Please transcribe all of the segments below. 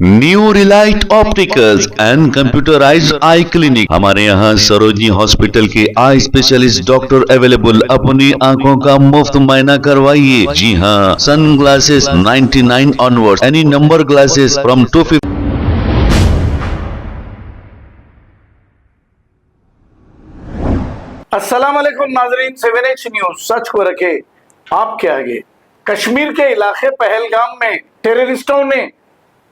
New Relight opticals and computerised I clinic. हमारे यहाँ Sarojini hospital के आई स्पेशलिस्ट डॉक्टर अवेलेबल। अपनी आंखों का मुफ्त मुआयना करवाइए। जी हाँ, sunglasses 99 onwards, any number glasses from 250। अस्सलाम वालेकुम नाजरीन, 7H न्यूज सच को रखे आपके आगे। कश्मीर के इलाके पहलगाम में टेररिस्टों ने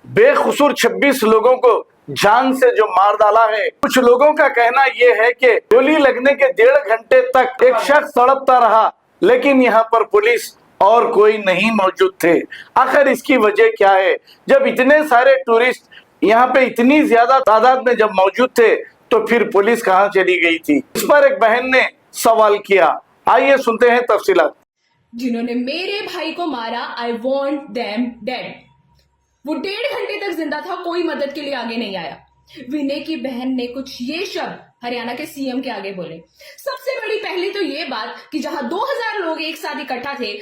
बेकसूर 26 लोगों को जान से जो मार डाला है। कुछ लोगों का कहना यह है कि गोली लगने के 1.5 घंटे तक एक शख्स तड़पता रहा, लेकिन यहाँ पर पुलिस और कोई नहीं मौजूद थे। आखिर इसकी वजह क्या है? जब इतने सारे टूरिस्ट यहाँ पे इतनी ज्यादा तादाद में जब मौजूद थे, तो फिर पुलिस कहाँ चली गई थी? इस पर एक बहन ने सवाल किया। आइए सुनते हैं तफसीलात। जिन्होंने मेरे भाई को मारा, आई वॉन्ट देम डेड। वो 1.5 घंटे तक जिंदा था, कोई मदद के लिए आगे नहीं आया। विनय की बहन ने कुछ ये शब्द हरियाणा के सीएम के आगे बोले। सबसे बड़ी पहली तो ये बात कि जहां 2000 लोग एक साथ इकट्ठा थे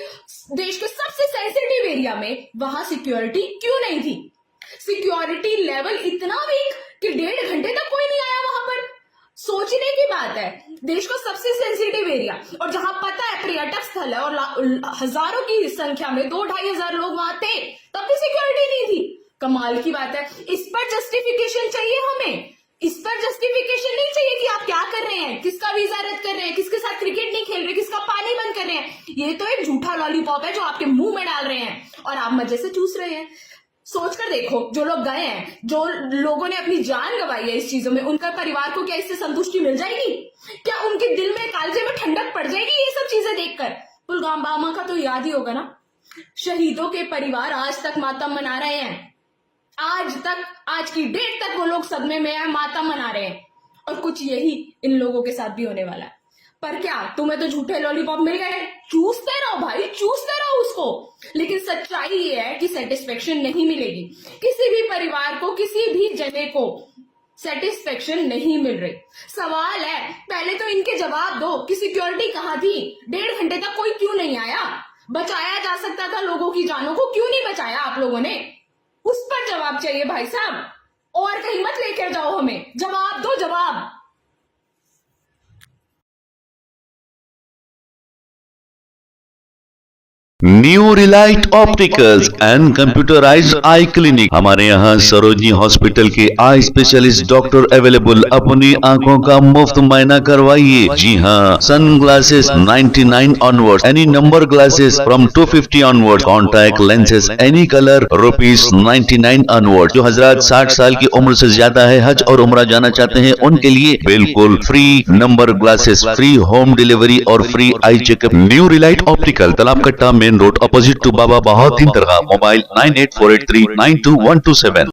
देश के सबसे सेंसिटिव एरिया में, वहां सिक्योरिटी क्यों नहीं थी? सिक्योरिटी लेवल इतना वीक कि 1.5 घंटे तक कोई नहीं आया वहां पर। सोचने की बात है, देश का सबसे सेंसिटिव एरिया, और जहां पता है पर्यटक स्थल है और हजारों की संख्या में 2-2.5 हजार लोग वहां थे, तब भी सिक्योरिटी नहीं थी। कमाल की बात है। इस पर जस्टिफिकेशन चाहिए हमें। इस पर जस्टिफिकेशन नहीं चाहिए कि आप क्या कर रहे हैं, किसका वीजा रद्द कर रहे हैं, किसके साथ क्रिकेट नहीं खेल रहे, किसका पानी बंद कर रहे हैं। ये तो एक झूठा लॉलीपॉप है जो आपके मुंह में डाल रहे हैं और आप मजे से चूस रहे हैं। सोचकर देखो, जो लोग गए हैं, जो लोगों ने अपनी जान गंवाई है इस चीजों में, उनका परिवार को क्या इससे संतुष्टि मिल जाएगी? क्या उनके दिल में, कालजे में ठंडक पड़ जाएगी ये सब चीजें देखकर? पुलवामा का तो याद ही होगा ना। शहीदों के परिवार आज तक मातम मना रहे हैं। आज की डेट तक वो लोग सदमे में है, मातम मना रहे हैं। और कुछ यही इन लोगों के साथ भी होने वाला है। पर क्या तुम्हें तो झूठे लॉलीपॉप मिल गए? चूसते रहो भाई, चूसते रहो उसको। लेकिन सच्चाई ये है कि सेटिस्फेक्शन नहीं मिलेगी। किसी भी परिवार को, किसी भी जने को सेटिस्फेक्शन नहीं मिल रही। सवाल है, पहले तो इनके जवाब दो कि सिक्योरिटी कहाँ थी? 1.5 घंटे तक कोई क्यों नहीं आया? बचाया जा सकता था लोगों की जानों को, क्यों नहीं बचाया आप लोगों ने? उस पर जवाब चाहिए भाई साहब। और कहीं मत लेकर जाओ हमें, जवाब दो, जवाब। New Relight opticals and computerised I clinic. हमारे यहाँ सरोजनी हॉस्पिटल के आई स्पेशलिस्ट डॉक्टर अवेलेबल। अपनी आंखों का मुफ्त मुआयना करवाइए। जी हाँ, sunglasses 99 onwards, any number glasses from 250 onwards, contact lenses any colour ₹99 onward. जो हजरात 60 साल की उम्र से ज्यादा है, हज और उम्रा जाना चाहते हैं, उनके लिए बिल्कुल free number glasses, free home delivery और free eye checkup. New relight optical, Talab Katta, main road, opposite to Baba Bahauddin Dargah. Mobile 9848392127।